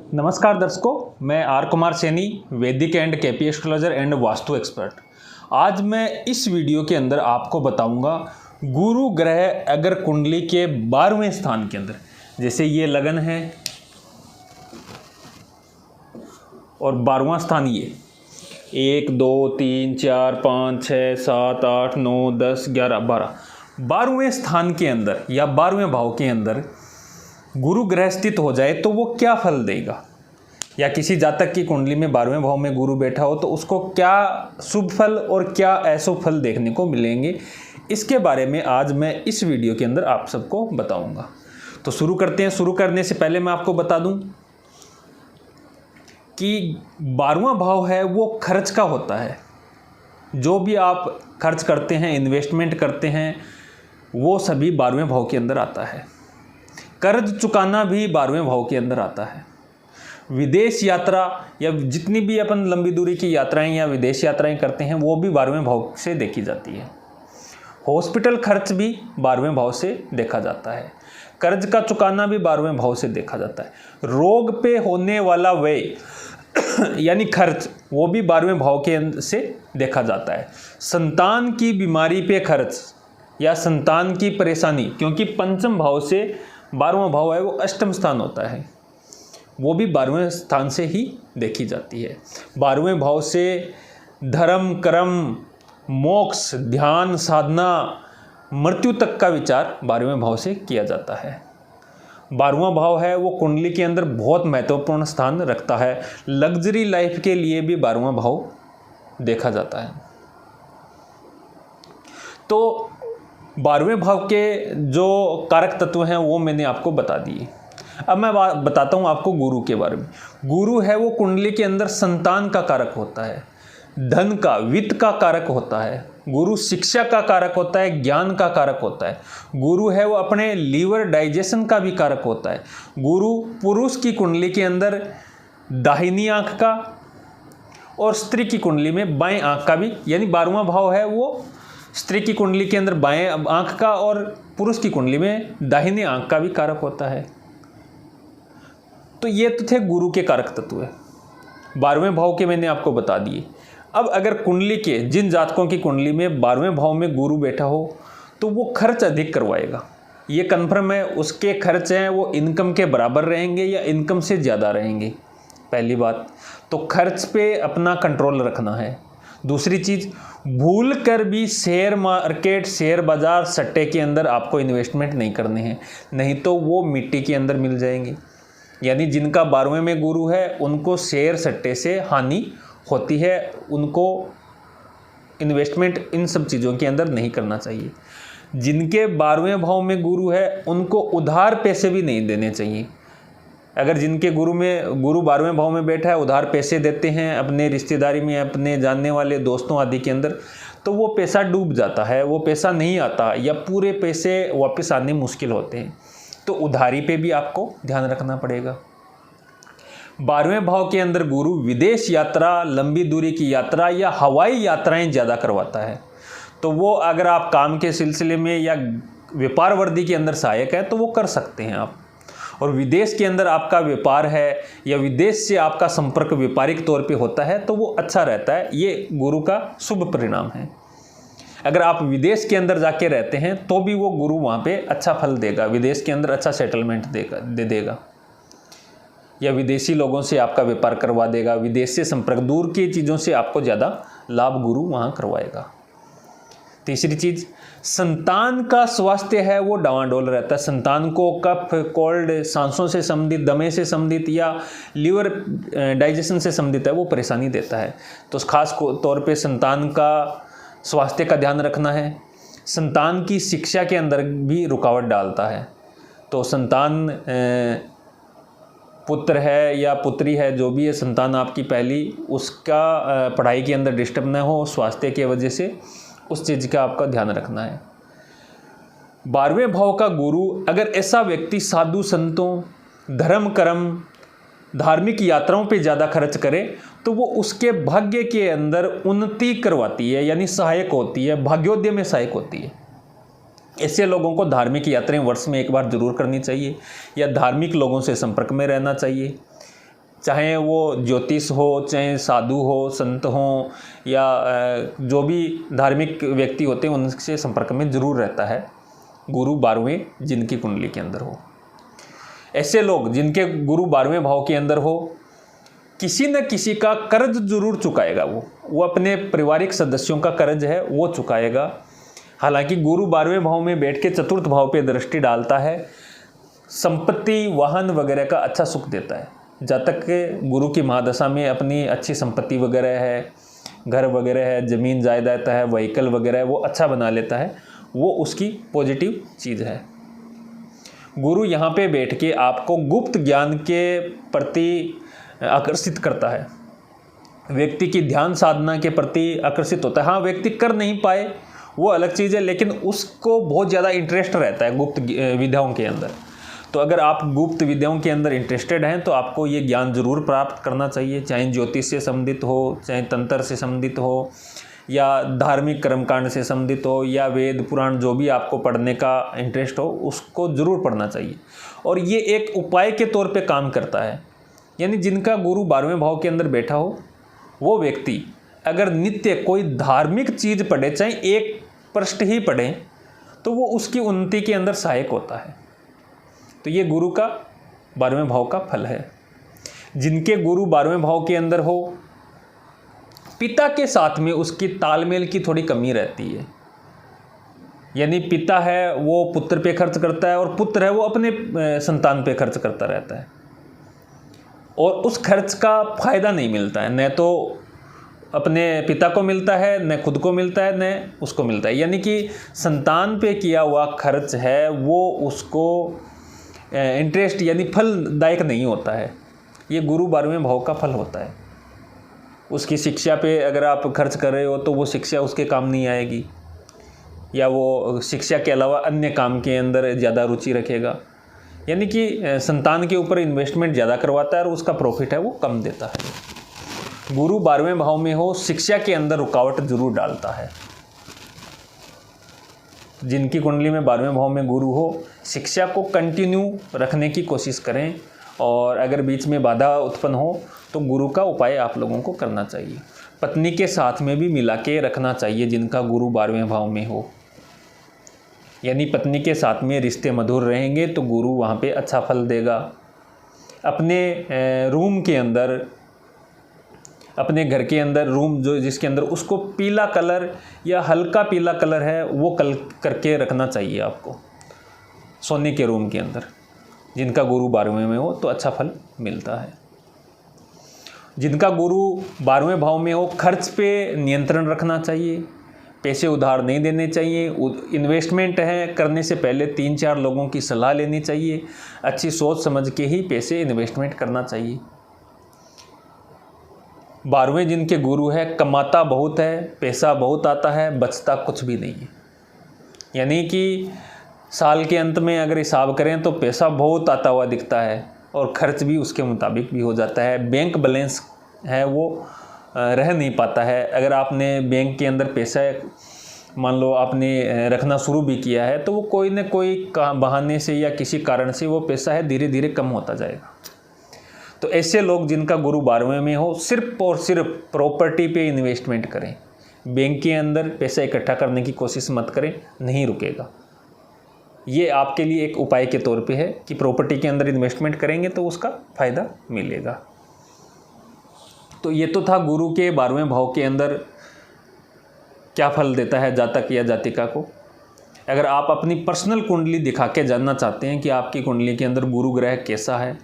नमस्कार दर्शकों, मैं आर कुमार सैनी, वैदिक and KP astrologer and vastu expert. आज मैं इस वीडियो के अंदर आपको बताऊंगा गुरु ग्रह अगर कुंडली के 12वें स्थान के अंदर, जैसे ये लगन है और 12वां स्थान ये 1 2 3 4 5 6 7 8 9 10 11 12 12वें स्थान के अंदर या 12वें भाव के अंदर गुरु ग्रह स्थित हो जाए तो वो क्या फल देगा, या किसी जातक की कुंडली में 12वें भाव में गुरु बैठा हो तो उसको क्या शुभ फल और क्या अशुभ फल देखने को मिलेंगे, इसके बारे में आज मैं इस वीडियो के अंदर आप सबको बताऊंगा। तो शुरू करते हैं। शुरू करने से पहले मैं आपको बता दूं कि 12वां भाव है वो खर्च का होता है। जो भी आप खर्च करते हैं, इन्वेस्टमेंट करते हैं, वो सभी 12वें भाव के अंदर आता है। कर्ज चुकाना भी 12वें भाव के अंदर आता है। विदेश यात्रा या जितनी भी अपन लंबी दूरी की यात्राएं या विदेश यात्राएं करते हैं वो भी 12वें भाव से देखी जाती है। हॉस्पिटल खर्च भी 12वें भाव से देखा जाता है। कर्ज का चुकाना भी 12वें भाव से देखा जाता है। रोग पे होने वाला व्यय यानी खर्च, वो भी 12वें भाव के से देखा जाता है। संतान की बीमारी पे खर्च या संतान की परेशानी, क्योंकि पंचम भाव से 12वां भाव है वो अष्टम स्थान होता है, वो भी 12वें स्थान से ही देखी जाती है। 12वें भाव से धर्म, कर्म, मोक्ष, ध्यान, साधना, मृत्यु तक का विचार 12वें भाव से किया जाता है। 12वां भाव है वो कुंडली के अंदर बहुत महत्वपूर्ण स्थान रखता है। लग्जरी लाइफ के लिए भी 12वां भाव देखा जाता है। तो 12वें भाव के जो कारक तत्व हैं वो मैंने आपको बता दिए। अब मैं बताता हूँ आपको गुरु के बारे में। गुरु है वो कुंडली के अंदर संतान का कारक होता है, धन का, वित्त का कारक होता है। गुरु शिक्षा का कारक होता है, ज्ञान का कारक होता है। गुरु है वो अपने लीवर डाइजेशन का भी कारक होता है। गुरु पुरुष की कुंडली के अंदर दाहिनी आंख का और स्त्री की कुंडली में बाएं आंख का भी, यानी 12वां भाव है वो स्त्री की कुंडली के अंदर बाएं आंख का और पुरुष की कुंडली में दाहिनी आंख का भी कारक होता है। तो ये तो थे गुरु के कारक तत्व। 12वें भाव के मैंने आपको बता दिए। अब अगर कुंडली के जिन जातकों की कुंडली में 12वें भाव में गुरु बैठा हो तो वो खर्च अधिक करवाएगा, ये कन्फर्म है। उसके खर्च हैं वो इनकम के बराबर रहेंगे या इनकम से ज़्यादा रहेंगे। पहली बात तो खर्च पे अपना कंट्रोल रखना है। दूसरी चीज़, भूल कर भी शेयर मार्केट, शेयर बाज़ार, सट्टे के अंदर आपको इन्वेस्टमेंट नहीं करने हैं, नहीं तो वो मिट्टी के अंदर मिल जाएंगे। यानी जिनका 12वें में गुरु है उनको शेयर सट्टे से हानि होती है, उनको इन्वेस्टमेंट इन सब चीज़ों के अंदर नहीं करना चाहिए। जिनके 12वें भाव में गुरु है उनको उधार पैसे भी नहीं देने चाहिए। अगर जिनके गुरु 12वें भाव में बैठा है, उधार पैसे देते हैं अपने रिश्तेदारी में, अपने जानने वाले दोस्तों आदि के अंदर, तो वो पैसा डूब जाता है, वो पैसा नहीं आता या पूरे पैसे वापस आने मुश्किल होते हैं। तो उधारी पे भी आपको ध्यान रखना पड़ेगा। 12वें भाव के अंदर गुरु विदेश यात्रा, लंबी दूरी की यात्रा या हवाई यात्राएं ज़्यादा करवाता है। तो वो अगर आप काम के सिलसिले में या व्यापार वर्दी के अंदर सहायक है तो वो कर सकते हैं आप। और विदेश के अंदर आपका व्यापार है या विदेश से आपका संपर्क व्यापारिक तौर पे होता है तो वो अच्छा रहता है, ये गुरु का शुभ परिणाम है। अगर आप विदेश के अंदर जाके रहते हैं तो भी वो गुरु वहाँ पे अच्छा फल देगा, विदेश के अंदर अच्छा सेटलमेंट दे देगा या विदेशी लोगों से आपका व्यापार करवा देगा। विदेश से संपर्क, दूर की चीज़ों से आपको ज़्यादा लाभ गुरु वहाँ करवाएगा। तीसरी चीज़, संतान का स्वास्थ्य है वो डावाडोल रहता है। संतान को कफ, कोल्ड, सांसों से संबंधित, दमे से संबंधित या लीवर डाइजेशन से संबंधित है वो परेशानी देता है। तो खास तौर पे संतान का स्वास्थ्य का ध्यान रखना है। संतान की शिक्षा के अंदर भी रुकावट डालता है। तो संतान पुत्र है या पुत्री है, जो भी है संतान आपकी पहली, उसका पढ़ाई के अंदर डिस्टर्ब न हो स्वास्थ्य की वजह से, उस चीज़ का आपका ध्यान रखना है। 12वें भाव का गुरु अगर ऐसा व्यक्ति साधु संतों, धर्म, कर्म, धार्मिक यात्राओं पे ज़्यादा खर्च करे तो वो उसके भाग्य के अंदर उन्नति करवाती है, यानी सहायक होती है, भाग्योदय में सहायक होती है। ऐसे लोगों को धार्मिक यात्राएं वर्ष में एक बार जरूर करनी चाहिए या धार्मिक लोगों से संपर्क में रहना चाहिए। चाहे वो ज्योतिष हो, चाहे साधु हो, संत हो, या जो भी धार्मिक व्यक्ति होते हैं उनसे संपर्क में जरूर रहता है गुरु 12वें जिनकी कुंडली के अंदर हो। ऐसे लोग जिनके गुरु 12वें भाव के अंदर हो, किसी न किसी का कर्ज जरूर चुकाएगा। वो अपने पारिवारिक सदस्यों का कर्ज है वो चुकाएगा। हालांकि गुरु 12वें भाव में बैठ के चतुर्थ भाव पे दृष्टि डालता है, संपत्ति, वाहन वगैरह का अच्छा सुख देता है। जातक के गुरु की महादशा में अपनी अच्छी संपत्ति वगैरह है, घर वगैरह है, ज़मीन जायदाद है, व्हीकल वगैरह है, वो अच्छा बना लेता है, वो उसकी पॉजिटिव चीज़ है। गुरु यहाँ पे बैठ के आपको गुप्त ज्ञान के प्रति आकर्षित करता है, व्यक्ति की ध्यान साधना के प्रति आकर्षित होता है। हाँ, व्यक्ति कर नहीं पाए वो अलग चीज़ है, लेकिन उसको बहुत ज़्यादा इंटरेस्ट रहता है गुप्त विद्याओं के अंदर। तो अगर आप गुप्त विद्याओं के अंदर इंटरेस्टेड हैं तो आपको ये ज्ञान जरूर प्राप्त करना चाहिए, चाहे ज्योतिष से संबंधित हो, चाहे तंत्र से संबंधित हो, या धार्मिक कर्मकांड से संबंधित हो, या वेद पुराण जो भी आपको पढ़ने का इंटरेस्ट हो उसको ज़रूर पढ़ना चाहिए। और ये एक उपाय के तौर पे काम करता है। यानी जिनका गुरु 12वें भाव के अंदर बैठा हो वो व्यक्ति अगर नित्य कोई धार्मिक चीज़ पढ़े, चाहे एक पृष्ठ ही पढ़े, तो वो उसकी उन्नति के अंदर सहायक होता है। तो ये गुरु का 12वें भाव का फल है। जिनके गुरु 12वें भाव के अंदर हो, पिता के साथ में उसकी तालमेल की थोड़ी कमी रहती है। यानी पिता है वो पुत्र पे खर्च करता है और पुत्र है वो अपने संतान पे खर्च करता रहता है, और उस खर्च का फायदा नहीं मिलता है। न तो अपने पिता को मिलता है, न खुद को मिलता है, न उसको मिलता है। यानी कि संतान पे किया हुआ खर्च है वो उसको इंटरेस्ट यानी फलदायक नहीं होता है। ये गुरु 12वें भाव का फल होता है। उसकी शिक्षा पे अगर आप खर्च कर रहे हो तो वो शिक्षा उसके काम नहीं आएगी, या वो शिक्षा के अलावा अन्य काम के अंदर ज़्यादा रुचि रखेगा। यानी कि संतान के ऊपर इन्वेस्टमेंट ज़्यादा करवाता है और उसका प्रॉफिट है वो कम देता है। गुरु 12वें भाव में हो, शिक्षा के अंदर रुकावट जरूर डालता है। जिनकी कुंडली में 12वें भाव में गुरु हो, शिक्षा को कंटिन्यू रखने की कोशिश करें, और अगर बीच में बाधा उत्पन्न हो तो गुरु का उपाय आप लोगों को करना चाहिए। पत्नी के साथ में भी मिला के रखना चाहिए जिनका गुरु 12वें भाव में हो। यानी पत्नी के साथ में रिश्ते मधुर रहेंगे तो गुरु वहाँ पे अच्छा फल देगा। अपने रूम के अंदर, अपने घर के अंदर रूम जो जिसके अंदर, उसको पीला कलर या हल्का पीला कलर है वो कल करके रखना चाहिए आपको सोने के रूम के अंदर। जिनका गुरु 12वें में हो तो अच्छा फल मिलता है। जिनका गुरु 12वें भाव में हो, खर्च पे नियंत्रण रखना चाहिए, पैसे उधार नहीं देने चाहिए। इन्वेस्टमेंट है करने से पहले 3-4 लोगों की सलाह लेनी चाहिए, अच्छी सोच समझ के ही पैसे इन्वेस्टमेंट करना चाहिए। 12वें जिनके गुरु है, कमाता बहुत है, पैसा बहुत आता है, बचता कुछ भी नहीं है। यानी कि साल के अंत में अगर हिसाब करें तो पैसा बहुत आता हुआ दिखता है और खर्च भी उसके मुताबिक भी हो जाता है। बैंक बैलेंस है वो रह नहीं पाता है। अगर आपने बैंक के अंदर पैसा मान लो आपने रखना शुरू भी किया है तो वो कोई न कोई बहाने से या किसी कारण से वो पैसा है धीरे धीरे कम होता जाएगा। तो ऐसे लोग जिनका गुरु 12वें में हो, सिर्फ और सिर्फ प्रॉपर्टी पे इन्वेस्टमेंट करें। बैंक के अंदर पैसा इकट्ठा करने की कोशिश मत करें, नहीं रुकेगा। ये आपके लिए एक उपाय के तौर पे है कि प्रॉपर्टी के अंदर इन्वेस्टमेंट करेंगे तो उसका फ़ायदा मिलेगा। तो ये तो था गुरु के 12वें भाव के अंदर क्या फल देता है जातक या जातिका को। अगर आप अपनी पर्सनल कुंडली दिखा के जानना चाहते हैं कि आपकी कुंडली के अंदर गुरु ग्रह कैसा है,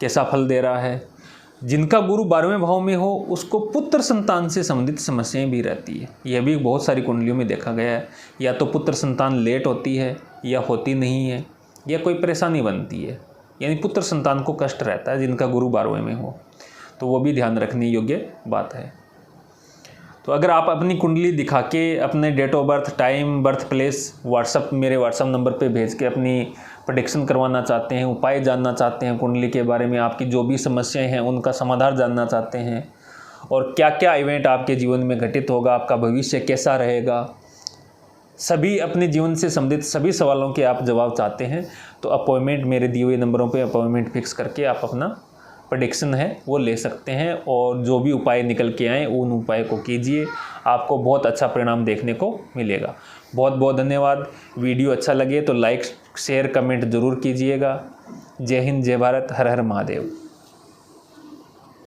कैसा फल दे रहा है, जिनका गुरु 12वें भाव में हो उसको पुत्र संतान से संबंधित समस्याएं भी रहती है। यह भी बहुत सारी कुंडलियों में देखा गया है। या तो पुत्र संतान लेट होती है या होती नहीं है, या कोई परेशानी बनती है, यानी पुत्र संतान को कष्ट रहता है जिनका गुरु 12वें में हो, तो वो भी ध्यान रखने योग्य बात है। तो अगर आप अपनी कुंडली दिखा के अपने date of birth, time, birth place मेरे व्हाट्सअप नंबर पे भेज के अपनी प्रेडिक्शन करवाना चाहते हैं, उपाय जानना चाहते हैं, कुंडली के बारे में आपकी जो भी समस्याएं हैं उनका समाधान जानना चाहते हैं, और क्या क्या इवेंट आपके जीवन में घटित होगा, आपका भविष्य कैसा रहेगा, सभी अपने जीवन से संबंधित सभी सवालों के आप जवाब चाहते हैं, तो अपॉइंटमेंट मेरे दिए हुए नंबरों पे अपॉइंटमेंट फिक्स करके आप अपना प्रेडिक्शन है वो ले सकते हैं, और जो भी उपाय निकल के आए उन उपाय को कीजिए, आपको बहुत अच्छा परिणाम देखने को मिलेगा। बहुत बहुत धन्यवाद। वीडियो अच्छा लगे तो लाइक शेयर कमेंट ज़रूर कीजिएगा। जय हिंद, जय भारत, हर हर महादेव।